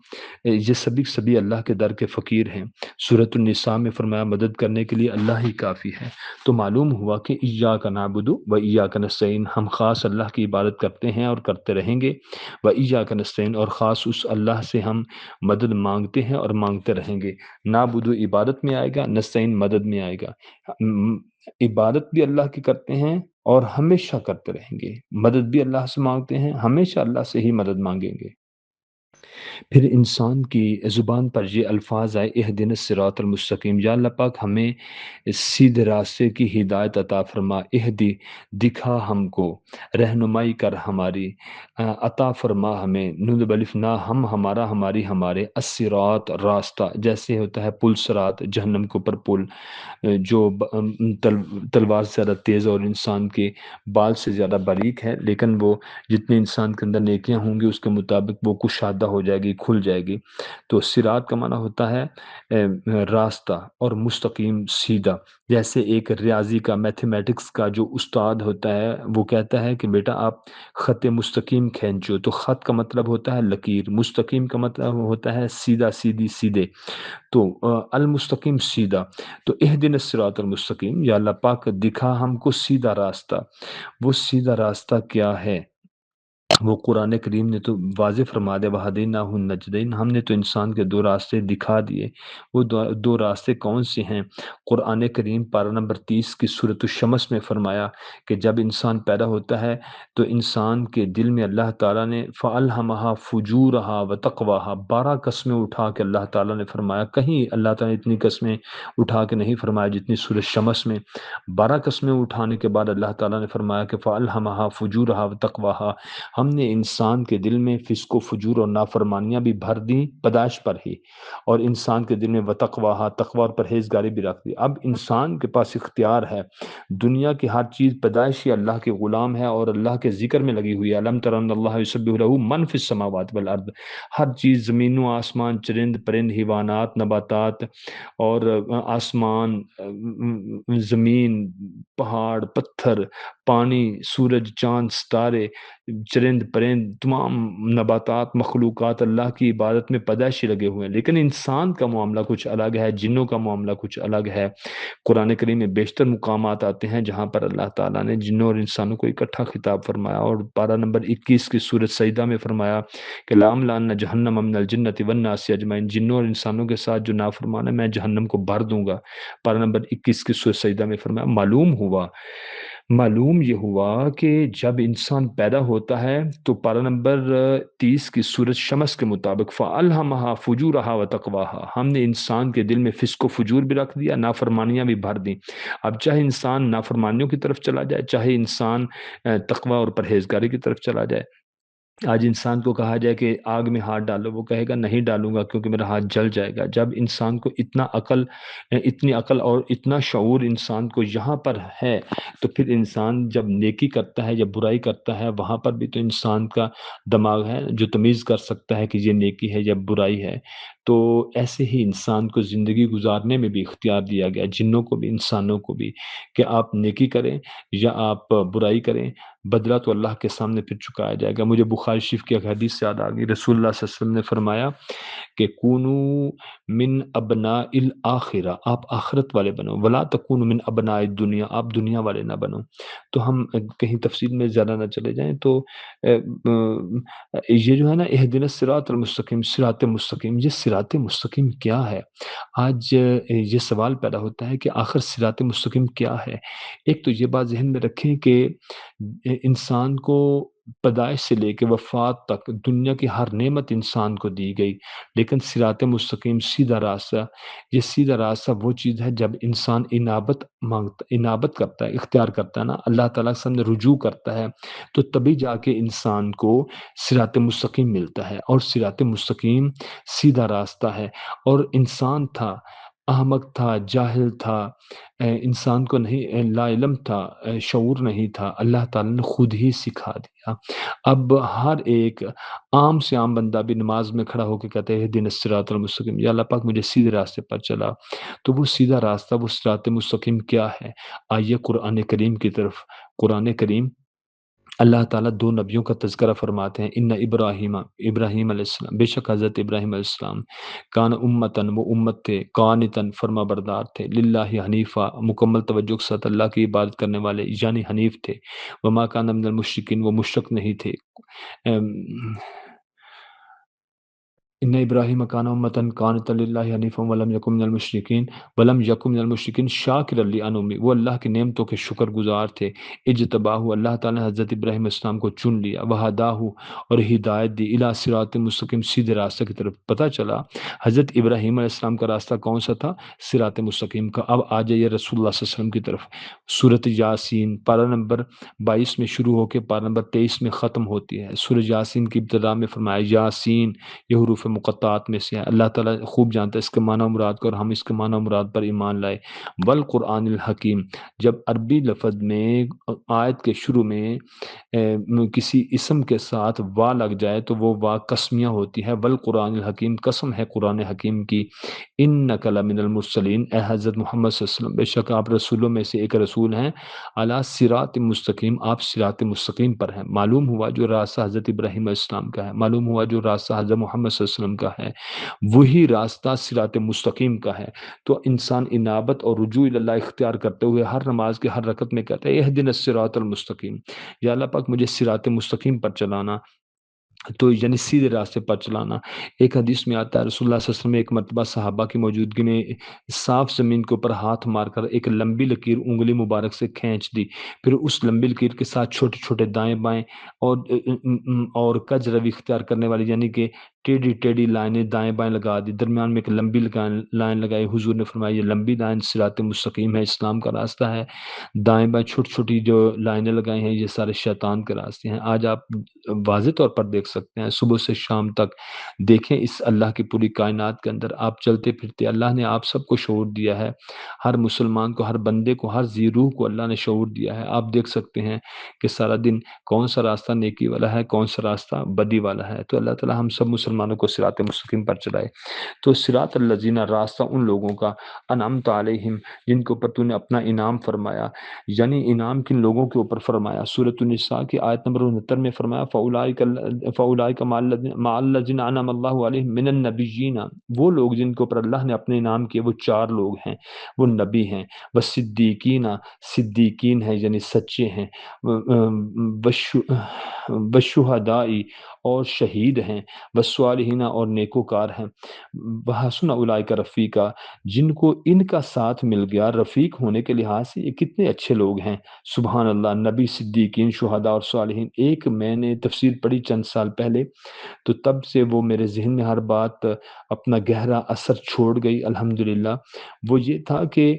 یہ سبھی اللہ کے در کے فقیر ہیں۔ سورۃ النساء میں فرمایا مدد کرنے کے لیے اللہ ہی کافی ہے۔ تو معلوم ہوا کہ ایاک نعبد و ایاک نستعین، ہم خاص اللہ کی عبادت کرتے ہیں اور کرتے رہیں گے۔ و ایاک نستعین، اور خاص اس اللہ سے ہم مدد مانگتے ہیں اور مانگتے رہیں گے۔ نعبد عبادت میں آئے گا، نستعین مدد میں آئے گا۔ عبادت بھی اللہ کی کرتے ہیں اور ہمیشہ کرتے رہیں گے، مدد بھی اللہ سے مانگتے ہیں، ہمیشہ اللہ سے ہی مدد مانگیں گے۔ پھر انسان کی زبان پر یہ الفاظ آئے اہدنا الصراط المستقیم، یا اللہ پاک ہمیں سیدھے راستے کی ہدایت عطا فرما، اہدی دکھا ہم کو، رہنمائی کر ہماری، عطا فرما ہمیں، نون الف نہ ہم ہمارا ہماری ہمارے، الصراط راستہ، جیسے ہوتا ہے پل صراط جہنم کے اوپر پل، جو تلوار سے زیادہ تیز اور انسان کے بال سے زیادہ باریک ہے، لیکن وہ جتنے انسان کے اندر نیکیاں ہوں گی اس کے مطابق وہ کشادہ ہو جائے گی، کھل جائے گی۔ تو صراط کا معنی ہوتا ہے راستہ، اور مستقیم سیدھا۔ جیسے ایک ریاضی کا، میتھمیٹکس کا جو استاد ہوتا ہے وہ کہتا ہے کہ بیٹا آپ خط مستقیم کھینچو، تو خط کا مطلب ہوتا ہے لکیر، مستقیم کا مطلب ہوتا ہے سیدھا، سیدھی، سیدھے۔ تو المستقیم سیدھا، تو اہدنا الصراط المستقیم، یا اللہ پاک دکھا ہم کو سیدھا راستہ۔ وہ سیدھا راستہ کیا ہے؟ وہ قرآن کریم نے تو واضح فرما دیا وَہَدَيْنَاهُ النَّجْدَيْنِ، ہم نے تو انسان کے دو راستے دکھا دیے۔ وہ دو راستے کون سے ہیں؟ قرآن کریم پارہ نمبر 30 کی سورۃ الشمس میں فرمایا کہ جب انسان پیدا ہوتا ہے تو انسان کے دل میں اللہ تعالیٰ نے فَأَلْهَمَهَا فُجُورَهَا وَتَقْوَاهَا، 12 قسمیں اٹھا کے اللہ تعالیٰ نے فرمایا، کہیں اللہ تعالیٰ نے اتنی قسمیں اٹھا کے نہیں فرمایا جتنی سورۃ شمس میں 12 قسمیں اٹھانے کے بعد اللہ تعالیٰ نے فرمایا کہ فَأَلْهَمَهَا فُجُورَهَا وَتَقْوَاهَا، ہم نے انسان کے دل میں فسق و فجور اور نافرمانیاں بھی بھر دیں پیدائش پر ہی، اور انسان کے دل میں وتقواہا، تقوی اور پرہیزگاری بھی رکھ دی۔ اب انسان کے پاس اختیار ہے، دنیا کی ہر چیز پیدائش ہی اللہ کے غلام ہے اور اللہ کے ذکر میں لگی ہوئی ہے۔ الم تر ان اللہ یسبح لہ من فی السماوات والارض، ہر چیز زمین و آسمان، چرند پرند، حیوانات، نباتات اور آسمان، زمین، پہاڑ، پتھر، پانی، سورج، چاند، ستارے، چرند پرند، تمام نباتات، مخلوقات اللہ کی عبادت میں پیدائشی لگے ہوئے ہیں۔ لیکن انسان کا معاملہ کچھ الگ ہے، جنوں کا معاملہ کچھ الگ ہے۔ قرآن کریم میں بیشتر مقامات آتے ہیں جہاں پر اللہ تعالیٰ نے جنوں اور انسانوں کو اکٹھا خطاب فرمایا، اور پارہ نمبر 21 کی سورۃ سجدہ میں فرمایا کہ لَأَمْلَأَنَّ جَهَنَّمَ مِنَ الْجِنَّةِ وَالنَّاسِ أَجْمَعِينَ، جنوں اور انسانوں کے ساتھ جو نافرمان ہے میں جہنم کو بھر دوں گا۔ پارہ نمبر 21 کی سورۃ سجدہ میں فرمایا۔ معلوم یہ ہوا کہ جب انسان پیدا ہوتا ہے تو پارہ نمبر 30 کی سورۃ شمس کے مطابق فَأَلْهَمَهَا فُجُورَهَا وَتَقْوَاهَا، ہم نے انسان کے دل میں فسق و فجور بھی رکھ دیا، نافرمانیاں بھی بھر دیں۔ اب چاہے انسان نافرمانیوں کی طرف چلا جائے، چاہے انسان تقوی اور پرہیزگاری کی طرف چلا جائے۔ آج انسان کو کہا جائے کہ آگ میں ہاتھ ڈالو، وہ کہے گا نہیں ڈالوں گا کیونکہ میرا ہاتھ جل جائے گا۔ جب انسان کو اتنی عقل اور اتنا شعور انسان کو یہاں پر ہے، تو پھر انسان جب نیکی کرتا ہے یا برائی کرتا ہے وہاں پر بھی تو انسان کا دماغ ہے جو تمیز کر سکتا ہے کہ یہ نیکی ہے یا برائی ہے۔ تو ایسے ہی انسان کو زندگی گزارنے میں بھی اختیار دیا گیا، جنوں کو بھی انسانوں کو بھی، کہ آپ نیکی کریں یا آپ برائی کریں، بدلہ تو اللہ کے سامنے پھر چکایا جائے گا۔ مجھے بخاری شریف کی ایک حدیث سے یاد آ گئی، رسول اللہ صلی اللہ علیہ وسلم نے فرمایا کہ کونو من ابناء الاخرہ، آپ آخرت والے بنو، ولا تکونوا من ابناء الدنیا، آپ دنیا والے نہ بنو۔ تو ہم کہیں تفصیل میں زیادہ نہ چلے جائیں، تو یہ جو ہے نا اہدنا الصراط المستقیم، صراط مستقیم، یہ صراط مستقیم کیا ہے؟ آج یہ سوال پیدا ہوتا ہے کہ آخر صراط مستقیم کیا ہے؟ ایک تو یہ بات ذہن میں رکھیں کہ انسان کو پیدائش سے لے کے وفات تک دنیا کی ہر نعمت انسان کو دی گئی، لیکن صراط مستقیم سیدھا راستہ، یہ سیدھا راستہ وہ چیز ہے جب انسان انابت کرتا ہے، اختیار کرتا ہے نا، اللہ تعالیٰ کے سامنے رجوع کرتا ہے، تو تبھی جا کے انسان کو صراط مستقیم ملتا ہے، اور صراط مستقیم سیدھا راستہ ہے۔ اور انسان تھا احمق تھا، جاہل تھا، انسان کو نہیں لا علم تھا، شعور نہیں تھا، اللہ تعالیٰ نے خود ہی سکھا دیا۔ اب ہر ایک عام سے عام بندہ بھی نماز میں کھڑا ہو کے کہتا ہے اہدنا الصراط المستقیم، یا اللہ پاک مجھے سیدھے راستے پر چلا۔ تو وہ سیدھا راستہ، وہ صراط مستقیم کیا ہے؟ آئیے قرآن کریم کی طرف۔ قرآن کریم اللہ تعالیٰ دو نبیوں کا تذکرہ فرماتے ہیں، ان ابراہیم، ابراہیم علیہ السلام، بے شک حضرت ابراہیم علیہ السلام، کان امتن، وہ امت تھے، قانتن، فرما بردار تھے، للہ حنیفہ، مکمل توجہ کے ساتھ اللہ کی عبادت کرنے والے یعنی حنیف تھے، وما کان من المشرکین، وہ مشرک نہیں تھے۔ ام، ان ابراہیم کان امتن قانتا للہ حنیفا ولم یکن من المشرکین، ولم یکن من المشرکین شاکرا لانعمہ، وہ اللہ کی نعمتوں کے شکر گزار تھے۔ اجتباہ، اللہ تعالیٰ نے حضرت ابراہیم علیہ السلام کو چن لیا، وہداہ، اور ہدایت دی، الی صراط مستقیم، سیدھے راستے کی طرف۔ پتہ چلا حضرت ابراہیم علیہ السلام کا راستہ کون سا تھا؟ صراط مستقیم کا۔ اب آ جائیے رسول اللہ صلی اللہ علیہ وسلم کی طرف۔ سورۃ یاسین پارہ نمبر 22 میں شروع ہو کے پارہ نمبر 23 میں ختم ہوتی ہے۔ سورۃ یاسین کی ابتدا میں فرمایا یاسین، یہ حروف مقطعات میں سے ہے۔ اللہ تعالیٰ خوب جانتا ہے اس کے معنی و مراد کو، اور ہم اس کے معنی و مراد پر ایمان لائے۔ والقرآن الحکیم، جب عربی لفظ میں آیت کے شروع میں کسی اسم کے ساتھ وا لگ جائے تو وہ وا قسمیہ ہوتی ہے۔ والقرآن الحکیم، قسم ہے قرآن حکیم کی۔ انک لمن المرسلین، اے حضرت محمد صلی اللہ علیہ وسلم، بے شک آپ رسولوں میں سے ایک رسول ہیں، علی صراط مستقیم، آپ صراط مستقیم پر ہیں۔ معلوم ہوا جو راستہ حضرت ابراہیم علیہ السلام کا ہے، معلوم ہوا جو راستہ حضرت محمد صلی اللہ علیہ وسلم کا ہے، وہی راستہ صراط مستقیم کا ہے۔ تو انسان انابت اور رجوع اللہ اختیار کرتے ہوئے ہر نماز کے ہر رکعت میں کہتا ہے اہدنا الصراط المستقیم، یا اللہ پاک مجھے صراط مستقیم پر چلانا، تو یعنی سیدھے راستے پر چلانا۔ ایک حدیث میں آتا ہے رسول اللہ صلی اللہ علیہ وسلم نے ایک مرتبہ صحابہ کی موجودگی میں صاف زمین کے اوپر ہاتھ مار کر ایک لمبی لکیر انگلی مبارک سے کھینچ دی، پھر اس لمبی لکیر کے ساتھ چھوٹے چھوٹے دائیں بائیں اور کج روی اختیار کرنے والی یعنی کہ ٹیڑھی ٹیڑھی لائنیں دائیں بائیں لگا دی، درمیان میں ایک لمبی لائن لگائی۔ حضور نے فرمایا یہ لمبی لائن صراط مستقیم ہے، اسلام کا راستہ ہے، دائیں بائیں چھوٹی چھوٹی جو لائنیں لگائی ہیں یہ سارے شیطان کے راستے ہیں۔ آج آپ واضح طور پر دیکھ سکتے ہیں، صبح سے شام تک دیکھیں اس اللہ کی پوری کائنات کے اندر آپ چلتے پھرتے، اللہ نے آپ سب کو شعور دیا ہے، ہر مسلمان کو، ہر بندے کو، ہر ذی روح کو اللہ نے شعور دیا ہے۔ آپ دیکھ سکتے ہیں کہ سارا دن کون سا راستہ نیکی والا ہے، کون سا راستہ بدی والا ہے۔ تو اللہ تعالی ہم سب مسلمانوں کو صراط مستقیم پر چلائے۔ تو صراط الذین، راستہ ان لوگوں کا، انعمت علیہم، جن کے اوپر تو نے اپنا انعام فرمایا، یعنی انعام کن لوگوں کے اوپر فرمایا؟ سورۃ النساء کی آیت نمبر 69 میں فرمایا فاولئک مع الذین انعم اللہ علیہم من النبیین، وہ لوگ جن کے اوپر اللہ نے اپنے انعام کیے وہ چار لوگ ہیں، وہ نبی ہیں، والصدیقین، صدیقین ہیں یعنی سچے ہیں، والشہداء، اور شہید ہیں، والصالحین، اور نیکوکار ہیں، وحسن اولئک رفیقا، جن کو ان کا ساتھ مل گیا رفیق ہونے کے لحاظ سے، یہ کتنے اچھے لوگ ہیں۔ سبحان اللہ، نبی، صدیقین، شہداء اور صالحین۔ ایک میں نے تفسیر پڑھی چند سال پہلے، تو تب سے وہ میرے ذہن میں ہر بات اپنا گہرا اثر چھوڑ گئی الحمدللہ۔ وہ یہ تھا کہ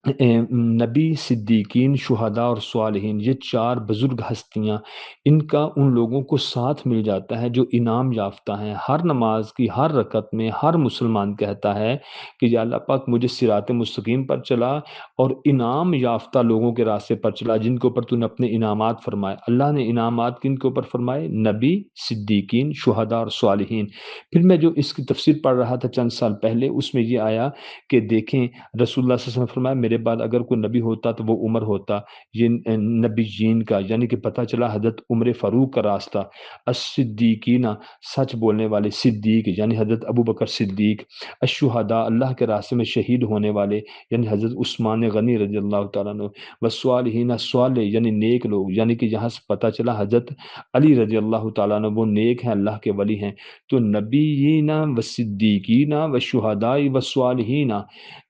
نبی، صدیقین، شہداء اور صالحین، یہ چار بزرگ ہستیاں، ان کا ان لوگوں کو ساتھ مل جاتا ہے جو انعام یافتہ ہیں۔ ہر نماز کی ہر رکعت میں ہر مسلمان کہتا ہے کہ یا اللہ پاک مجھے صراط مستقیم پر چلا اور انعام یافتہ لوگوں کے راستے پر چلا، جن کے اوپر تو نے اپنے انعامات فرمائے۔ اللہ نے انعامات کن کے اوپر فرمائے؟ نبی، صدیقین، شہداء اور صالحین۔ پھر میں جو اس کی تفسیر پڑھ رہا تھا چند سال پہلے، اس میں یہ آیا کہ دیکھیں رسول اللہ صلی اللہ علیہ وسلم نے فرمایا میرے بعد اگر کوئی نبی ہوتا تو وہ عمر ہوتا، یہ نبی جین کا، یعنی کہ پتہ چلا حضرت عمر فاروق کا راستہ، الصدیقین، سچ بولنے والے، صدیق یعنی حضرت ابو بکر صدیق، الشہداء، اللہ کے راستے میں شہید ہونے والے یعنی حضرت عثمان غنی رضی اللہ تعالیٰ عنہ، والصالحین، صالح یعنی نیک لوگ، یعنی کہ یہاں سے پتہ چلا حضرت علی رضی اللہ تعالیٰ عنہ وہ نیک ہیں، اللہ کے ولی ہیں۔ تو نبیین و صدیقین و شہداء و صالحین،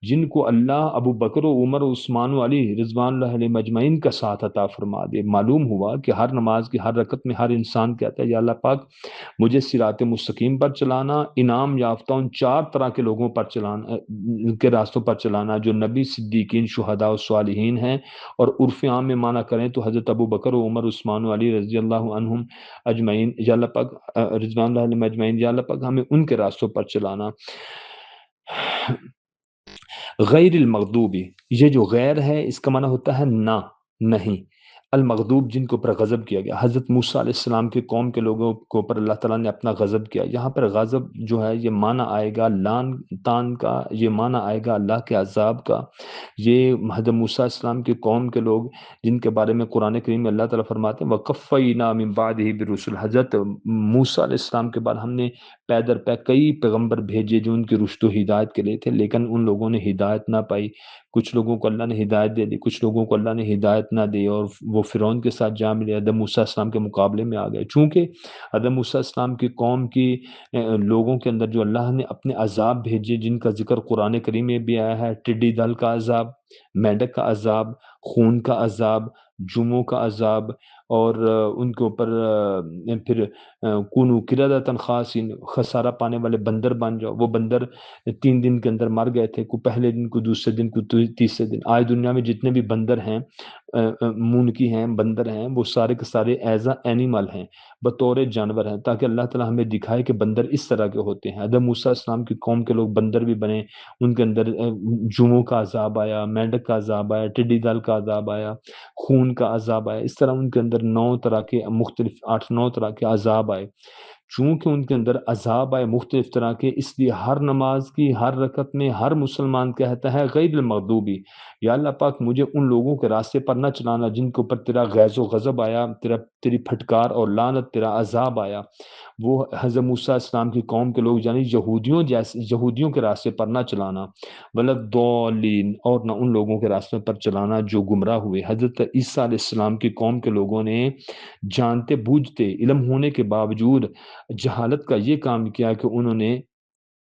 جن کو اللہ ابو بکر و عمر و عثمان و علی رضوان اللہ علیہ مجمعین کا ساتھ عطا فرما دے۔ معلوم ہوا کہ ہر نماز کی ہر رکعت میں ہر انسان کہتا ہے یا اللہ پاک مجھے صراط مستقیم پر چلانا، انعام یافتہ ان چار طرح کے لوگوں پر چلانا، کے راستوں پر چلانا، جو نبی، صدیقین، شہداء و صالحین ہیں، اور عرف عام میں معنی کریں تو حضرت ابو بکر و عمر، عثمان و علی رضی اللہ عنہم اجمعین، یا اللہ پاک رضوان اللہ علیہ مجمعین، یا اللہ پاک ہمیں ان کے راستوں پر چلانا۔ غیر المغضوبی، یہ جو غیر ہے اس کا معنی ہوتا ہے نہ، نہیں، المغضوب جن کے اوپر غضب کیا گیا، حضرت موسیٰ علیہ السلام کے قوم کے لوگوں کے اوپر اللہ تعالیٰ نے اپنا غضب کیا، یہاں پر غضب جو ہے یہ معنی آئے گا لان تان کا، یہ معنی آئے گا اللہ کے عذاب کا۔ یہ حضرت موسیٰ علیہ السلام کی قوم کے لوگ جن کے بارے میں قرآن کریم میں اللہ تعالیٰ فرماتے ہیں وَقَفَّيْنَا مِن بَعْدِهِ بِالرُّسُلِ، حضرت موسیٰ علیہ السلام کے بعد ہم نے پے در پے کئی پیغمبر بھیجے جو ان کی رشد و ہدایت کے لیے تھے، لیکن ان لوگوں نے ہدایت نہ پائی، کچھ لوگوں کو اللہ نے ہدایت دے دی، کچھ لوگوں کو اللہ نے ہدایت نہ دی، اور وہ فرعون کے ساتھ جا ملے، حضرت موسیٰ علیہ السلام کے مقابلے میں آ گئے۔ چونکہ حضرت موسیٰ علیہ السلام کی قوم کی لوگوں کے اندر جو اللہ نے اپنے عذاب بھیجے جن کا ذکر قرآن کریم میں بھی آیا ہے، ٹڈی دل کا عذاب، میںڈک کا عذاب، خون کا عذاب، جموں کا عذاب، اور ان کے اوپر پھر کونو قردۃ خاسین، خسارہ پانے والے بندر بن جاؤ، وہ بندر 3 دن کے اندر مر گئے تھے، کو پہلے دن، کو دوسرے دن، کو تیسرے دن۔ آج دنیا میں جتنے بھی بندر ہیں، مونکی ہیں، بندر ہیں، وہ سارے کے سارے ایز اے اینیمل ہیں، بطور جانور ہیں، تاکہ اللہ تعالیٰ ہمیں دکھائے کہ بندر اس طرح کے ہوتے ہیں۔ حضرت موسیٰ علیہ السلام کی قوم کے لوگ بندر بھی بنے، ان کے اندر جوؤں کا عذاب آیا، مینڈک کا عذاب آیا، ٹڈی دل کا عذاب آیا، خون کا عذاب آیا، اس طرح ان کے اندر 9 طرح کے مختلف 8 9 طرح کے عذاب آئے۔ چونکہ ان کے اندر عذاب آئے مختلف طرح کے، اس لیے ہر نماز کی ہر رکعت میں ہر مسلمان کہتا ہے غیر المغضوبی، یا اللہ پاک مجھے ان لوگوں کے راستے پر نہ چلانا جن کے اوپر تیرا غیظ و غضب آیا، تیری پھٹکار اور لعنت، تیرا عذاب آیا۔ وہ حضرت موسیٰ علیہ السلام کی قوم کے لوگ یعنی یہودیوں کے راستے پر نہ چلانا، ولضالین، اور نہ ان لوگوں کے راستے پر چلانا جو گمراہ ہوئے۔ حضرت عیسیٰ علیہ السلام کی قوم کے لوگوں نے جانتے بوجھتے علم ہونے کے باوجود جہالت کا یہ کام کیا کہ انہوں نے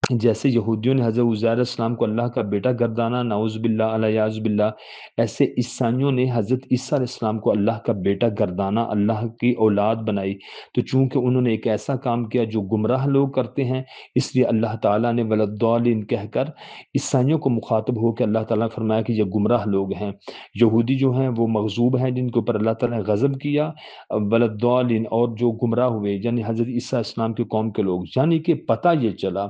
جیسے یہودیوں نے حضرت عزیر علیہ السلام کو اللہ کا بیٹا گردانا، نعوذ باللہ الیاذ باللہ، ایسے عیسائیوں نے حضرت عیسیٰ علیہ السلام کو اللہ کا بیٹا گردانا، اللہ کی اولاد بنائی۔ تو چونکہ انہوں نے ایک ایسا کام کیا جو گمراہ لوگ کرتے ہیں، اس لیے اللہ تعالیٰ نے ولضالین کہہ کر عیسائیوں کو مخاطب ہو کے اللہ تعالیٰ نے فرمایا کہ یہ گمراہ لوگ ہیں۔ یہودی جو ہیں وہ مغضوب ہیں جن کے اوپر اللہ تعالیٰ نے غضب کیا، ولضالین، اور جو گمراہ ہوئے یعنی حضرت عیسیٰ علیہ السلام کی قوم کے لوگ۔ یعنی کہ پتہ یہ چلا،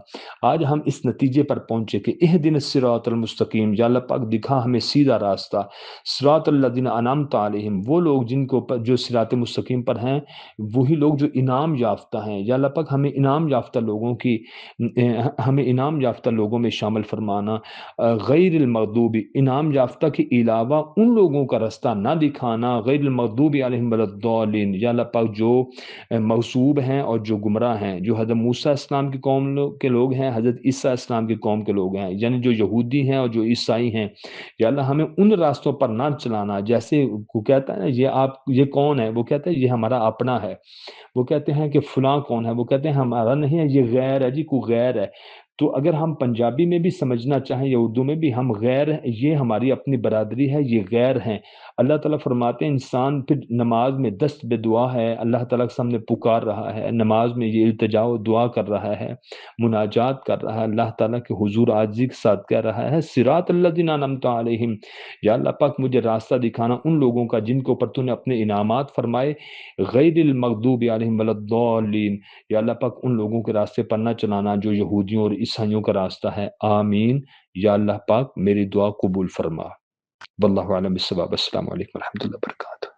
آج ہم اس نتیجے پر پہنچے کہ اہدنا الصراط المستقیم، یا اللہ پاک دکھا ہمیں سیدھا راستہ، صراط الذین انعمت علیہم، وہ لوگ جن کو جو صراط مستقیم پر ہیں، وہی لوگ جو انعام یافتہ ہیں۔ یا اللہ پاک ہمیں انعام یافتہ لوگوں کی ہمیں انعام یافتہ لوگوں میں شامل فرمانا، غیر المغضوب، انعام یافتہ کے علاوہ ان لوگوں کا راستہ نہ دکھانا، غیر المغضوب علیہم ولا الضالین، یا اللہ پاک جو مغصوب ہیں اور جو گمراہ ہیں، جو حضرت موسیٰ السلام کی قوم کے لوگ ہیں، حضرت عیسیٰ السلام کی قوم کے لوگ ہیں، یعنی جو یہودی ہیں اور جو عیسائی ہیں، یا اللہ ہمیں ان راستوں پر نہ چلانا۔ جیسے وہ کہتا ہے نا، یہ کون ہے؟ وہ کہتا ہے یہ ہمارا اپنا ہے۔ وہ کہتے ہیں کہ فلاں کون ہے؟ وہ کہتے ہیں ہمارا نہیں ہے، یہ غیر ہے جی، کوئی غیر ہے۔ تو اگر ہم پنجابی میں بھی سمجھنا چاہیں یا اردو میں بھی، ہم غیر، یہ ہماری اپنی برادری ہے، یہ غیر ہیں۔ اللہ تعالیٰ فرماتے ہیں انسان پھر نماز میں دست بے دعا ہے، اللہ تعالیٰ کے سامنے پکار رہا ہے، نماز میں یہ التجا و دعا کر رہا ہے، مناجات کر رہا ہے، اللہ تعالیٰ کے حضور عاجزی کے ساتھ کہہ رہا ہے صراط الذین انعمت علیہم، یا اللہ پاک مجھے راستہ دکھانا ان لوگوں کا جن کے اوپر تو نے اپنے انعامات فرمائے، غیر المغضوب علیہم ولا الضالین، یا اللہ پاک ان لوگوں کے راستے پر نہ چلانا جو یہودیوں اور عیسائیوں کا راستہ ہے۔ آمین۔ یا اللہ پاک میری دعا قبول فرما۔ واللہ اعلم بالصواب۔ السلام علیکم ورحمۃ اللہ وبرکاتہ۔